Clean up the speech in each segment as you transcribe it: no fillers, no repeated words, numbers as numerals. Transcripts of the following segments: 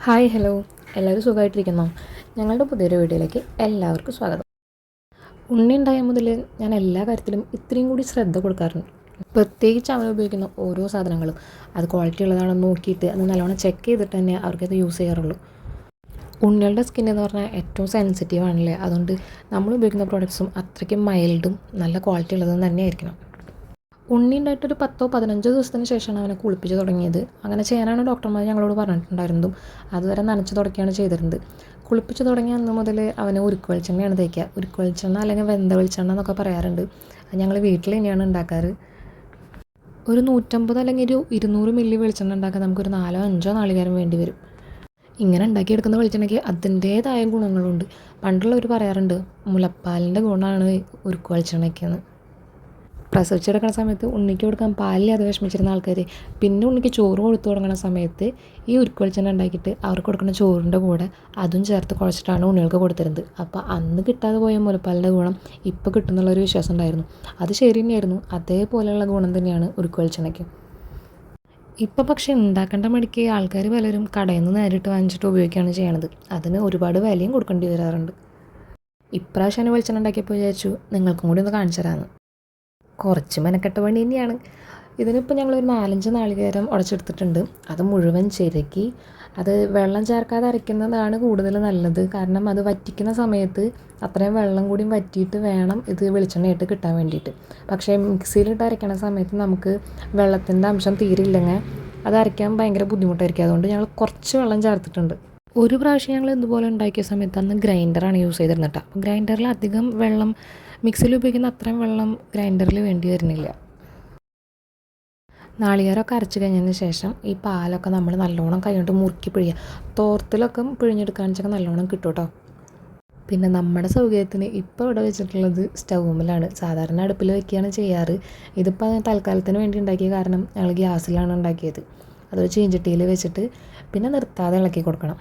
Hi hello, എല്ലാവരും സുഖമായിട്ടിരിക്കുന്നോ? ഞങ്ങളുടെ പുതിയൊരു വീഡിയോയിലേക്ക് എല്ലാവർക്കും സ്വാഗതം. ഉണ്ണി ഉണ്ടായ മുതൽ ഞാൻ എല്ലാ കാര്യത്തിലും ഇത്രയും കൂടി ശ്രദ്ധ കൊടുക്കാറുണ്ട്. പ്രത്യേകിച്ച് അവൻ ഉപയോഗിക്കുന്ന ഓരോ സാധനങ്ങളും അത് ക്വാളിറ്റി ഉള്ളതാണെന്ന് നോക്കിയിട്ട് അത് നല്ലോണം ചെക്ക് ചെയ്തിട്ട് തന്നെ അവർക്കത് യൂസ് ചെയ്യാറുള്ളൂ. ഉണ്ണികളുടെ സ്കിൻ എന്ന് പറഞ്ഞാൽ ഏറ്റവും സെൻസിറ്റീവ് ആണല്ലേ, അതുകൊണ്ട് നമ്മൾ ഉപയോഗിക്കുന്ന പ്രോഡക്ട്സും അത്രയ്ക്കും മൈൽഡും നല്ല ക്വാളിറ്റി ഉള്ളതും തന്നെ ആയിരിക്കണം. ഉണ്ണി ഉണ്ടായിട്ടൊരു 10-15 ദിവസത്തിന് ശേഷമാണ് അവനെ കുളിപ്പിച്ച് തുടങ്ങിയത്. അങ്ങനെ ചെയ്യാനാണ് ഡോക്ടർമാർ ഞങ്ങളോട് പറഞ്ഞിട്ടുണ്ടായിരുന്നതും. അതുവരെ നനച്ച് തുടക്കുകയാണ് ചെയ്തിരുന്നത്. കുളിപ്പിച്ച് തുടങ്ങിയ അന്ന് മുതൽ അവന് ഉരുക്ക് വെളിച്ചെണ്ണയാണ് തേക്കുക. ഉരുക്ക് വെളിച്ചെണ്ണ അല്ലെങ്കിൽ വെന്ത വെളിച്ചെണ്ണ എന്നൊക്കെ പറയാറുണ്ട്. ഞങ്ങൾ വീട്ടിൽ തന്നെയാണ് ഉണ്ടാക്കാറ്. ഒരു 150 അല്ലെങ്കിൽ ഒരു 200 മില്ലി വെളിച്ചെണ്ണ ഉണ്ടാക്കാൻ നമുക്കൊരു 4-5 നാളികേരം വേണ്ടി വരും. ഇങ്ങനെ ഉണ്ടാക്കിയെടുക്കുന്ന വെളിച്ചെണ്ണയ്ക്ക് അതിൻ്റേതായ ഗുണങ്ങളുണ്ട്. പണ്ടുള്ളവർ പറയാറുണ്ട് മുലപ്പാലിൻ്റെ ഗുണമാണ് ഉരുക്ക് വെളിച്ചെണ്ണയ്ക്കെന്ന്. പ്രസവിച്ചെടുക്കുന്ന സമയത്ത് ഉണ്ണിക്ക് കൊടുക്കാൻ പാലില്ലാതെ വിഷമിച്ചിരുന്ന ആൾക്കാർ പിന്നെ ഉണ്ണിക്ക് ചോറ് കൊടുത്തു തുടങ്ങുന്ന സമയത്ത് ഈ ഉരുക്ക് വെളിച്ചെണ്ണ ഉണ്ടാക്കിയിട്ട് അവർക്ക് കൊടുക്കുന്ന ചോറിൻ്റെ കൂടെ അതും ചേർത്ത് കുഴച്ചിട്ടാണ് ഉണ്ണികൾക്ക് കൊടുത്തിരുന്നത്. അപ്പോൾ അന്ന് കിട്ടാതെ പോയ മുലപ്പാലിൻ്റെ ഗുണം ഇപ്പോൾ കിട്ടുന്നുള്ളൊരു വിശ്വാസം ഉണ്ടായിരുന്നു. അത് ശരി തന്നെയായിരുന്നു. അതേപോലെയുള്ള ഗുണം തന്നെയാണ് ഉരുക്ക് വെളിച്ചെണ്ണയ്ക്ക്. ഇപ്പോൾ പക്ഷേ ഉണ്ടാക്കേണ്ട മടിക്ക് ആൾക്കാർ പലരും കടയിൽ നിന്ന് നേരിട്ട് വാങ്ങിച്ചിട്ട് ഉപയോഗിക്കുകയാണ് ചെയ്യണത്. അതിന് ഒരുപാട് വിലയും കൊടുക്കേണ്ടി വരാറുണ്ട്. ഇപ്രാവശ്യം വെളിച്ചെണ്ണ ഉണ്ടാക്കിയപ്പോൾ വിചാരിച്ചു നിങ്ങൾക്കും കൂടി ഒന്ന് കാണിച്ചു തരാമെന്ന്. കുറച്ച് മെനക്കെട്ട പണി തന്നെയാണ്. ഇതിനിപ്പോൾ ഞങ്ങളൊരു 4-5 നാളികേരം ഉടച്ചെടുത്തിട്ടുണ്ട്. അത് മുഴുവൻ ചിരകി അത് വെള്ളം ചേർക്കാതെ അരയ്ക്കുന്നതാണ് കൂടുതൽ നല്ലത്. കാരണം അത് വറ്റിക്കുന്ന സമയത്ത് അത്രയും വെള്ളം കൂടി വറ്റിയിട്ട് വേണം ഇത് വെളിച്ചെണ്ണയായിട്ട് കിട്ടാൻ വേണ്ടിയിട്ട്. പക്ഷേ മിക്സിയിലിട്ട് അരയ്ക്കണ സമയത്ത് നമുക്ക് വെള്ളത്തിൻ്റെ അംശം തീരില്ലെങ്കിൽ അത് അരയ്ക്കാൻ ഭയങ്കര ബുദ്ധിമുട്ടായിരിക്കും. അതുകൊണ്ട് ഞങ്ങൾ കുറച്ച് വെള്ളം ചേർത്തിട്ടുണ്ട്. ഒരു പ്രാവശ്യം ഞങ്ങൾ ഇതുപോലെ ഉണ്ടാക്കിയ സമയത്ത് അന്ന് ഗ്രൈൻഡറാണ് യൂസ് ചെയ്തിരുന്നത് കേട്ടോ. ഗ്രൈൻഡറിൽ അധികം വെള്ളം മിക്സിയിൽ ഉപയോഗിക്കുന്ന അത്രയും വെള്ളം ഗ്രൈൻഡറിൽ വേണ്ടി വരുന്നില്ല. നാളികേരമൊക്കെ അരച്ച് കഴിഞ്ഞതിന് ശേഷം ഈ പാലൊക്കെ നമ്മൾ നല്ലോണം കൈകൊണ്ട് മുറുക്കി പിഴിയുക. തോർത്തിലൊക്കെ പിഴിഞ്ഞെടുക്കുകയാണെന്ന് വെച്ചാൽ നല്ലോണം കിട്ടും കേട്ടോ. പിന്നെ നമ്മുടെ സൗകര്യത്തിന് ഇപ്പോൾ ഇവിടെ വെച്ചിട്ടുള്ളത് സ്റ്റൗവിലാണ്. സാധാരണ അടുപ്പിൽ വയ്ക്കുകയാണ് ചെയ്യാറ്. ഇതിപ്പോൾ തൽക്കാലത്തിന് വേണ്ടി ഉണ്ടാക്കിയ കാരണം ഞങ്ങൾ ഗ്യാസിലാണ് ഉണ്ടാക്കിയത്. അതൊരു ചീഞ്ചട്ടിയിൽ വെച്ചിട്ട് പിന്നെ നിർത്താതെ ഇളക്കി കൊടുക്കണം.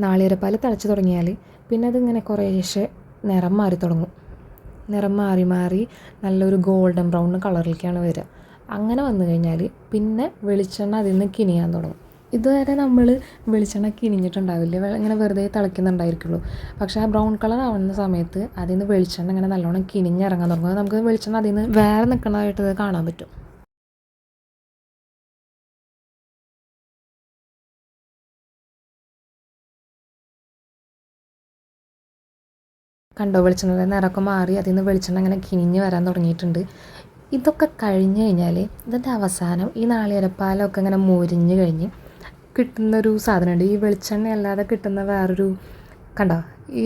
നാളികേരപ്പാൽ തിളച്ച് തുടങ്ങിയാൽ പിന്നെ അതിങ്ങനെ കുറേശ്ശെ നിറം മാറി തുടങ്ങും. നിറം മാറി മാറി നല്ലൊരു ഗോൾഡൻ ബ്രൗൺ കളറിലേക്കാണ് വരിക. അങ്ങനെ വന്നു കഴിഞ്ഞാൽ പിന്നെ വെളിച്ചെണ്ണ അതിൽ നിന്ന് കിനിയാൻ തുടങ്ങും. ഇതുവരെ നമ്മൾ വെളിച്ചെണ്ണ കിനിഞ്ഞിട്ടുണ്ടാവില്ല, ഇങ്ങനെ വെറുതെ തിളയ്ക്കുന്നുണ്ടായിരിക്കുള്ളൂ. പക്ഷേ ആ ബ്രൗൺ കളർ ആവുന്ന സമയത്ത് അതിൽ നിന്ന് വെളിച്ചെണ്ണ ഇങ്ങനെ നല്ലോണം കിനിഞ്ഞിറങ്ങാൻ തുടങ്ങും. നമുക്ക് വെളിച്ചെണ്ണ അതിൽ നിന്ന് വേറെ നിൽക്കുന്നതായിട്ട് കാണാൻ പറ്റും. കണ്ടോ, വെളിച്ചെണ്ണയുടെ നിറമൊക്കെ മാറി അതിൽ നിന്ന് വെളിച്ചെണ്ണ ഇങ്ങനെ കിനിഞ്ഞ് വരാൻ തുടങ്ങിയിട്ടുണ്ട്. ഇതൊക്കെ കഴിഞ്ഞ് കഴിഞ്ഞാൽ ഇതിൻ്റെ അവസാനം ഈ നാളികേരപ്പാലൊക്കെ ഇങ്ങനെ മൊരിഞ്ഞ് കഴിഞ്ഞ് കിട്ടുന്നൊരു സാധനമുണ്ട്. ഈ വെളിച്ചെണ്ണ അല്ലാതെ കിട്ടുന്ന വേറൊരു കണ്ടോ, ഈ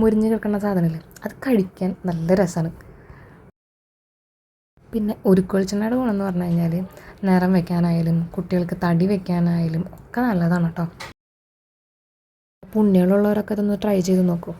മുരിഞ്ഞ് കിടക്കുന്ന സാധനമില്ലേ, അത് കഴിക്കാൻ നല്ല രസമാണ്. പിന്നെ ഉരുക്ക് വെളിച്ചെണ്ണയുടെ ഗുണം എന്ന് പറഞ്ഞു കഴിഞ്ഞാൽ നിറം വെക്കാനായാലും കുട്ടികൾക്ക് തടി വെക്കാനായാലും ഒക്കെ നല്ലതാണ് കേട്ടോ. പുണ്യമുള്ളവരൊക്കെ ഇതൊന്ന് ട്രൈ ചെയ്ത് നോക്കൂ.